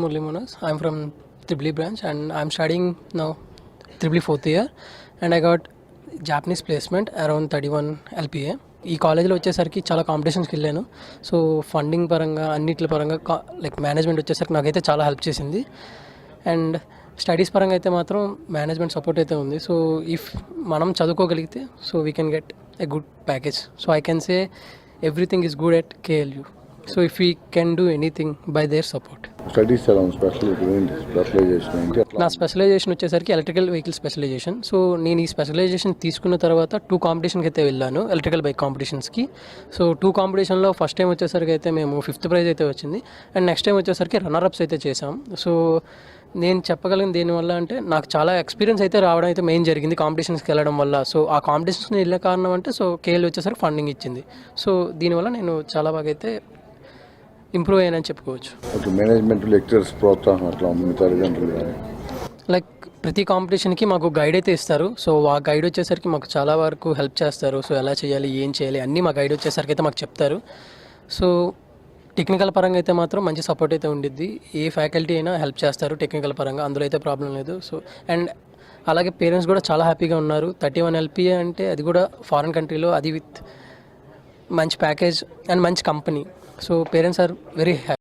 Murli Monas. I'm from Tripoli branch and I'm studying now Tripoli fourth year and I got Japanese placement around 31 LPA. ఈ కాలేజ్లో వచ్చేసరికి చాలా కాంపిటీషన్స్కి వెళ్ళాను. So funding పరంగా అన్నిటి పరంగా లైక్ మేనేజ్మెంట్ వచ్చేసరికి నాకైతే చాలా హెల్ప్ చేసింది. అండ్ స్టడీస్ పరంగా అయితే మాత్రం మేనేజ్మెంట్ సపోర్ట్ అయితే ఉంది. సో ఇఫ్ మనం చదువుకోగలిగితే so we can get a good package. So I can say everything is good at KLU. So if we can do anything by their support. Studies specialization నా specialization వచ్చేసరికి electrical vehicle specialization. So నేను ఈ specialisation తీసుకున్న తర్వాత 2 కాంపిటీషన్కి అయితే వెళ్ళాను, electrical bike కాంపిటీషన్స్కి. So 2 కాంపిటీషన్లో first time వచ్చేసరికి అయితే మేము 5th ప్రైజ్ అయితే వచ్చింది అండ్ నెక్స్ట్ టైం వచ్చేసరికి రన్నర్అప్స్ అయితే చేసాం. సో నేను చెప్పగలిగిన దీనివల్ల అంటే నాకు చాలా ఎక్స్పీరియన్స్ అయితే రావడం అయితే మెయిన్ జరిగింది కాంపిటీషన్స్కి వెళ్ళడం వల్ల. సో ఆ కాంపిటీషన్స్కి వెళ్ళే కారణం అంటే సో KLU వచ్చేసరికి ఫండింగ్ ఇచ్చింది. సో దీనివల్ల నేను చాలా బాగా అయితే ఇంప్రూవ్ అయ్యానని చెప్పుకోవచ్చు. ఓకే, మేనేజ్మెంట్ లెక్చర్స్ ప్రోత్సాహం అట్లా లైక్ ప్రతి కాంపిటీషన్కి మాకు గైడ్ అయితే ఇస్తారు. సో ఆ గైడ్ వచ్చేసరికి మాకు చాలా వరకు హెల్ప్ చేస్తారు. సో ఎలా చేయాలి, ఏం చేయాలి అన్నీ మా గైడ్ వచ్చేసరికి అయితే మాకు చెప్తారు. సో టెక్నికల్ పరంగా అయితే మాత్రం మంచి సపోర్ట్ అయితే ఉండిద్ది. ఏ ఫ్యాకల్టీ అయినా హెల్ప్ చేస్తారు టెక్నికల్ పరంగా, అందులో అయితే ప్రాబ్లం లేదు. సో అండ్ అలాగే పేరెంట్స్ కూడా చాలా హ్యాపీగా ఉన్నారు. 31 LPA అంటే అది కూడా ఫారిన్ కంట్రీలో, అది విత్ మంచి ప్యాకేజ్ అండ్ మంచి company. So parents are very happy.